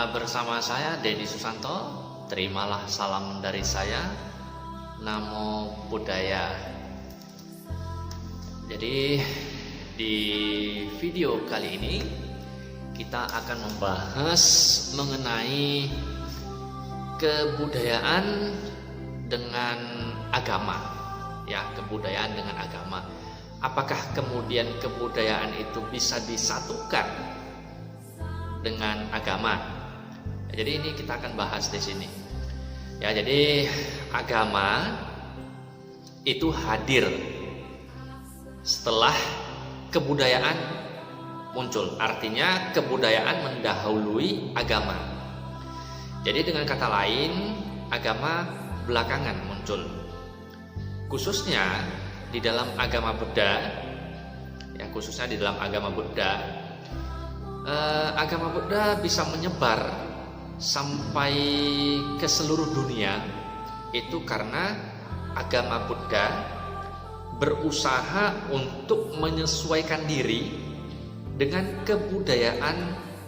bersama saya Denny Susanto. Terimalah salam dari saya. Namo Buddhaya. Jadi di video kali ini kita akan membahas mengenai kebudayaan dengan agama. Ya, kebudayaan dengan agama. Apakah kemudian kebudayaan itu bisa disatukan dengan agama? Jadi ini kita akan bahas di sini. Ya, jadi agama itu hadir setelah kebudayaan muncul. Artinya kebudayaan mendahului agama. Jadi dengan kata lain, agama belakangan muncul. Khususnya di dalam agama Buddha, ya khususnya di dalam agama Buddha, agama Buddha bisa menyebar sampai ke seluruh dunia itu karena agama Buddha berusaha untuk menyesuaikan diri dengan kebudayaan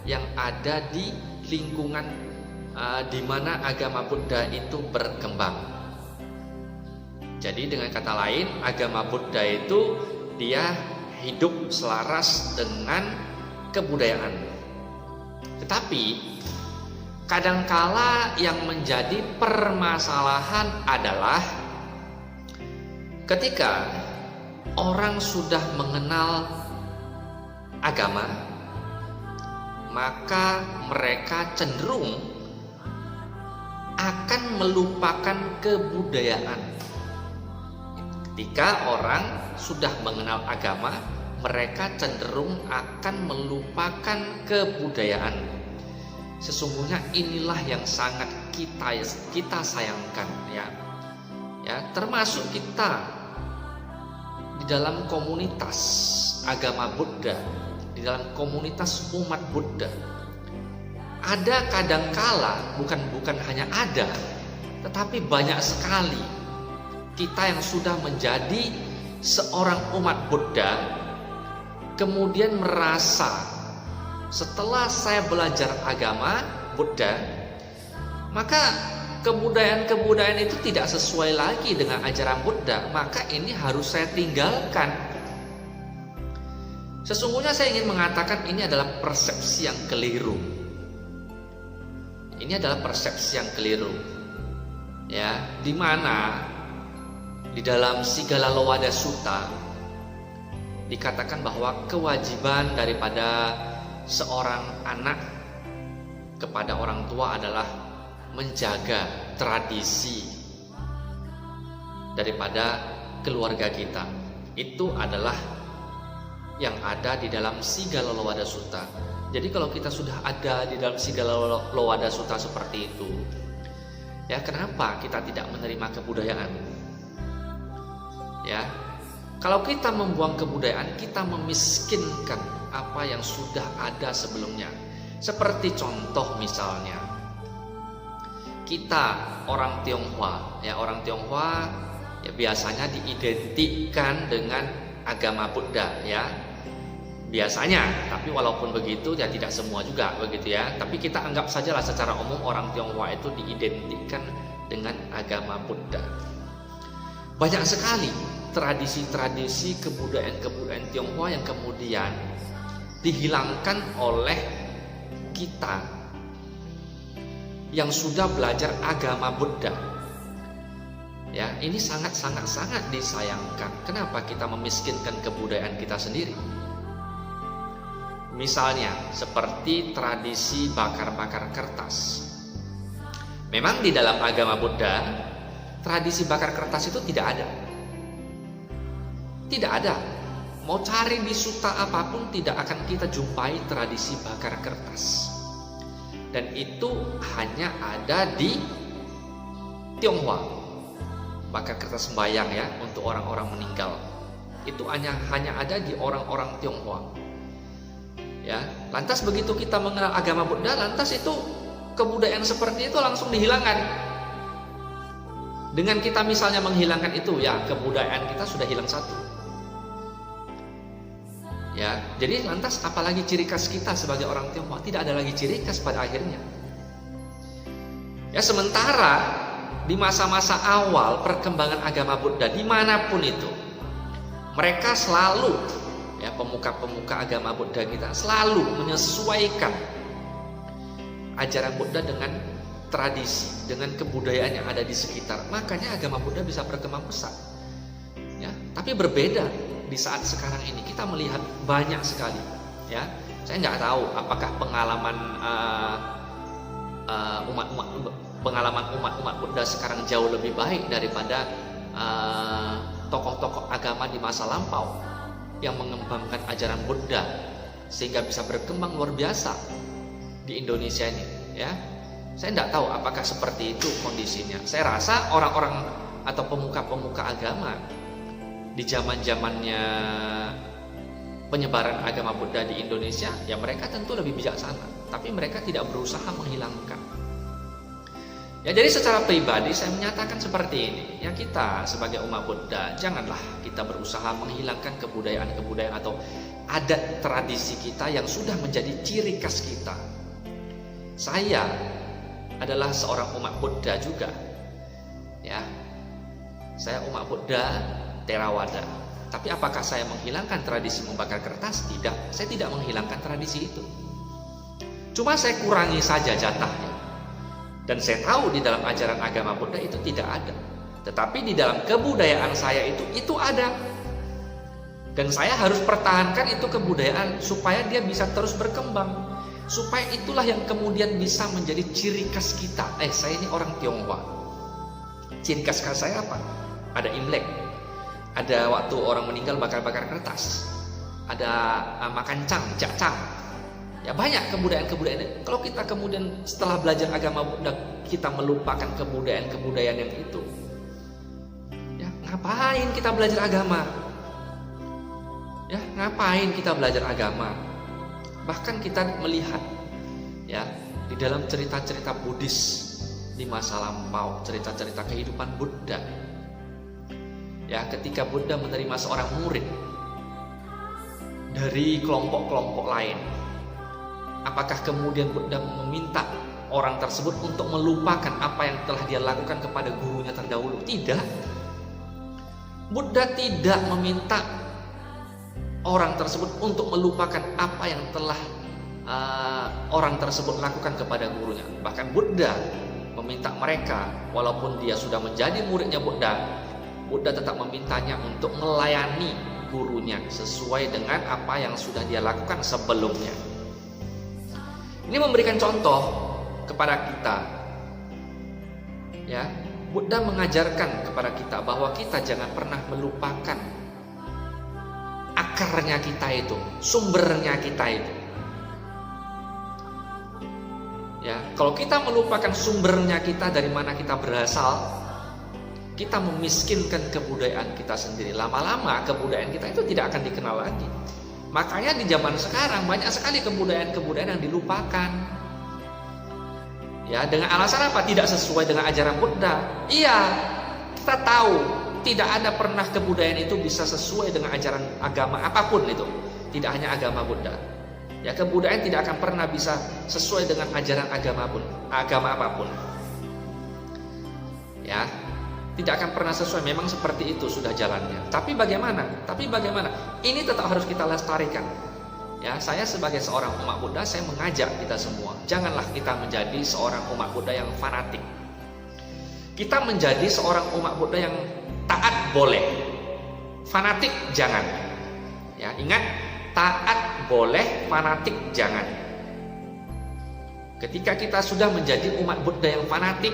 yang ada di lingkungan di mana agama Buddha itu berkembang. Jadi dengan kata lain, agama Buddha itu dia hidup selaras dengan kebudayaan. Tetapi kadangkala yang menjadi permasalahan adalah ketika orang sudah mengenal agama, maka mereka cenderung akan melupakan kebudayaan. Ketika orang sudah mengenal agama, mereka cenderung akan melupakan kebudayaan. Sesungguhnya inilah yang sangat kita sayangkan, ya. Ya, termasuk kita di dalam komunitas agama Buddha, di dalam komunitas umat Buddha. Ada kadangkala, bukan hanya ada, tetapi banyak sekali kita yang sudah menjadi seorang umat Buddha kemudian merasa setelah saya belajar agama Buddha, maka kebudayaan-kebudayaan itu tidak sesuai lagi dengan ajaran Buddha, maka ini harus saya tinggalkan. Sesungguhnya saya ingin mengatakan ini adalah persepsi yang keliru. Ini adalah persepsi yang keliru. Ya, di mana di dalam Sigala Lowada Sutta dikatakan bahwa kewajiban daripada seorang anak kepada orang tua adalah menjaga tradisi daripada keluarga kita. Itu adalah yang ada di dalam Sigala Lowada Sutta. Jadi kalau kita sudah ada di dalam Sigala Lowada Sutta seperti itu, ya kenapa kita tidak menerima kebudayaan? Ya, kalau kita membuang kebudayaan, kita memiskinkan apa yang sudah ada sebelumnya. Seperti contoh misalnya, kita orang Tionghoa, ya orang Tionghoa ya biasanya diidentikan dengan agama Buddha, ya biasanya. Tapi walaupun begitu ya tidak semua juga begitu ya. Tapi kita anggap sajalah secara umum orang Tionghoa itu diidentikan dengan agama Buddha. Banyak sekali tradisi-tradisi kebudayaan Tionghoa yang kemudian dihilangkan oleh kita yang sudah belajar agama Buddha. Ya, ini sangat disayangkan. Kenapa kita memiskinkan kebudayaan kita sendiri? Misalnya seperti tradisi bakar-bakar kertas. Memang di dalam agama Buddha tradisi bakar kertas itu tidak ada. Tidak ada. Mau cari di sutta apapun tidak akan kita jumpai tradisi bakar kertas. Dan itu hanya ada di Tionghoa. Bakar kertas sembahyang ya untuk orang-orang meninggal. Itu hanya ada di orang-orang Tionghoa. Ya, lantas begitu kita mengenal agama Buddha, lantas itu kebudayaan seperti itu langsung dihilangkan. Dengan kita misalnya menghilangkan itu, ya kebudayaan kita sudah hilang satu. Ya, jadi lantas apalagi ciri khas kita sebagai orang Tionghoa? Tidak ada lagi ciri khas pada akhirnya. Ya, sementara di masa-masa awal perkembangan agama Buddha dimanapun itu, mereka selalu, ya, pemuka-pemuka agama Buddha kita selalu menyesuaikan ajaran Buddha dengan tradisi, dengan kebudayaan yang ada di sekitar. Makanya agama Buddha bisa berkembang pesat. Ya, tapi berbeda di saat sekarang ini kita melihat banyak sekali. Ya, saya nggak tahu apakah pengalaman umat-umat Buddha sekarang jauh lebih baik daripada tokoh-tokoh agama di masa lampau yang mengembangkan ajaran Buddha sehingga bisa berkembang luar biasa di Indonesia ini. Ya, saya tidak tahu apakah seperti itu kondisinya. Saya rasa orang-orang atau pemuka-pemuka agama di zaman-zamannya penyebaran agama Buddha di Indonesia, ya mereka tentu lebih bijaksana, tapi mereka tidak berusaha menghilangkan. Ya, jadi secara pribadi saya menyatakan seperti ini. Ya, kita sebagai umat Buddha janganlah kita berusaha menghilangkan kebudayaan-kebudayaan atau adat tradisi kita yang sudah menjadi ciri khas kita. Saya adalah seorang umat Buddha juga. Ya, saya umat Buddha Theravada. Tapi apakah saya menghilangkan tradisi membakar kertas? Tidak, saya tidak menghilangkan tradisi itu. Cuma saya kurangi saja jatahnya. Dan saya tahu di dalam ajaran agama Buddha itu tidak ada. Tetapi di dalam kebudayaan saya itu ada. Dan saya harus pertahankan itu kebudayaan supaya dia bisa terus berkembang. Supaya itulah yang kemudian bisa menjadi ciri khas kita. Saya ini orang Tionghoa. Ciri khas saya apa? Ada Imlek. Ada waktu orang meninggal bakar-bakar kertas. Ada makan jakcang. Ya, banyak kebudayaan-kebudayaan. Kalau kita kemudian setelah belajar agama Buddha kita melupakan kebudayaan-kebudayaan yang itu, ya ngapain kita belajar agama? Ya, ngapain kita belajar agama? Bahkan kita melihat, ya, di dalam cerita-cerita Buddhis di masa lampau, cerita-cerita kehidupan Buddha. Ya, ketika Buddha menerima seorang murid dari kelompok-kelompok lain, apakah kemudian Buddha meminta orang tersebut untuk melupakan apa yang telah dia lakukan kepada gurunya terdahulu? Tidak. Buddha tidak meminta orang tersebut untuk melupakan apa yang telah orang tersebut lakukan kepada gurunya. Bahkan Buddha meminta mereka, walaupun dia sudah menjadi muridnya Buddha tetap memintanya untuk melayani gurunya sesuai dengan apa yang sudah dia lakukan sebelumnya. Ini memberikan contoh kepada kita. Ya, Buddha mengajarkan kepada kita bahwa kita jangan pernah melupakan akarnya kita itu, sumbernya kita itu. Ya, kalau kita melupakan sumbernya kita, dari mana kita berasal, kita memiskinkan kebudayaan kita sendiri. Lama-lama kebudayaan kita itu tidak akan dikenal lagi. Makanya di zaman sekarang banyak sekali kebudayaan-kebudayaan yang dilupakan. Ya, dengan alasan apa? Tidak sesuai dengan ajaran Buddha. Iya, kita tahu tidak ada pernah kebudayaan itu bisa sesuai dengan ajaran agama apapun itu. Tidak hanya agama Buddha. Ya, kebudayaan tidak akan pernah bisa sesuai dengan ajaran agama apapun. Ya, tidak akan pernah sesuai, memang seperti itu sudah jalannya. Tapi bagaimana? Ini tetap harus kita lestarikan. Ya, saya sebagai seorang umat Buddha, saya mengajak kita semua, janganlah kita menjadi seorang umat Buddha yang fanatik. Kita menjadi seorang umat Buddha yang taat boleh, fanatik jangan. Ya, ingat, taat boleh, fanatik jangan. Ketika kita sudah menjadi umat Buddha yang fanatik,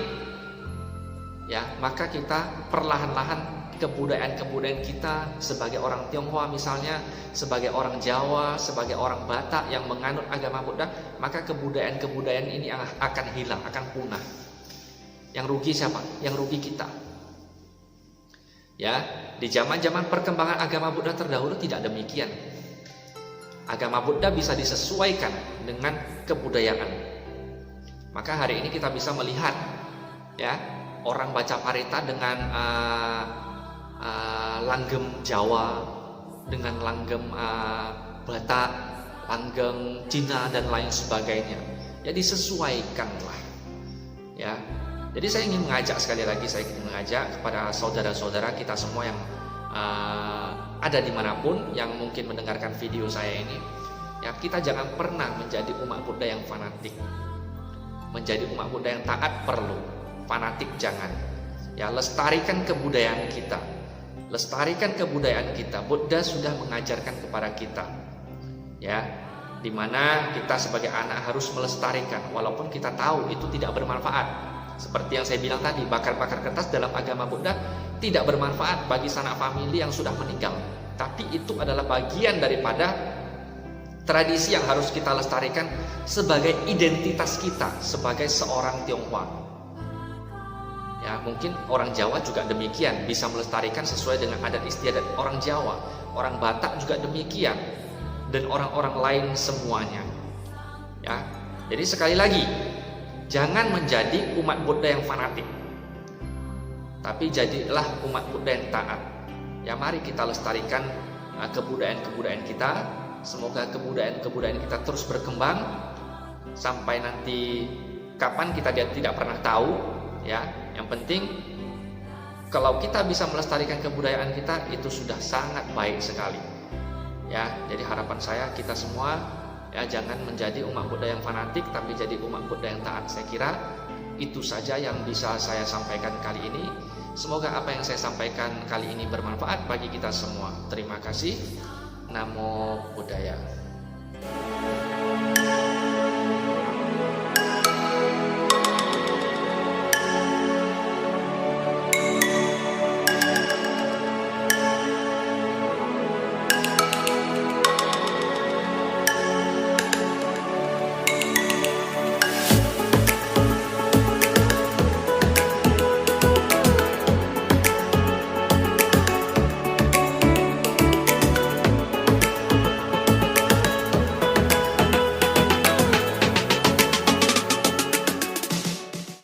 ya, maka kita perlahan-lahan kebudayaan-kebudayaan kita sebagai orang Tionghoa misalnya, sebagai orang Jawa, sebagai orang Batak yang menganut agama Buddha, maka kebudayaan-kebudayaan ini akan hilang, akan punah. Yang rugi siapa? Yang rugi kita. Ya, di zaman-zaman perkembangan agama Buddha terdahulu tidak demikian. Agama Buddha bisa disesuaikan dengan kebudayaan. Maka hari ini kita bisa melihat, ya, orang baca parita dengan langgeng Jawa, dengan langgeng Batak, langgeng Cina dan lain sebagainya. Ya, disesuaikanlah. Ya, Jadi saya ingin mengajak, sekali lagi saya ingin mengajak kepada saudara-saudara kita semua yang ada dimanapun yang mungkin mendengarkan video saya ini, ya, kita jangan pernah menjadi umat Buddha yang fanatik. Menjadi umat Buddha yang taat perlu, fanatik jangan. Ya, lestarikan kebudayaan kita. Lestarikan kebudayaan kita. Buddha sudah mengajarkan kepada kita, ya, dimana kita sebagai anak harus melestarikan, walaupun kita tahu itu tidak bermanfaat. Seperti yang saya bilang tadi, bakar-bakar kertas dalam agama Buddha tidak bermanfaat bagi sanak famili yang sudah meninggal. Tapi itu adalah bagian daripada tradisi yang harus kita lestarikan sebagai identitas kita sebagai seorang Tionghoa. Ya, mungkin orang Jawa juga demikian, bisa melestarikan sesuai dengan adat istiadat orang Jawa. Orang Batak juga demikian, dan orang-orang lain semuanya. Ya, jadi sekali lagi, jangan menjadi umat Buddha yang fanatik, tapi jadilah umat Buddha yang taat. Ya, mari kita lestarikan kebudayaan-kebudayaan kita. Semoga kebudayaan-kebudayaan kita terus berkembang sampai nanti kapan kita tidak pernah tahu. Ya, yang penting kalau kita bisa melestarikan kebudayaan kita, itu sudah sangat baik sekali. Ya, jadi harapan saya kita semua, ya, jangan menjadi umat Buddha yang fanatik, tapi jadi umat Buddha yang taat. Saya kira itu saja yang bisa saya sampaikan kali ini. Semoga apa yang saya sampaikan kali ini bermanfaat bagi kita semua. Terima kasih. Namo Buddhaya.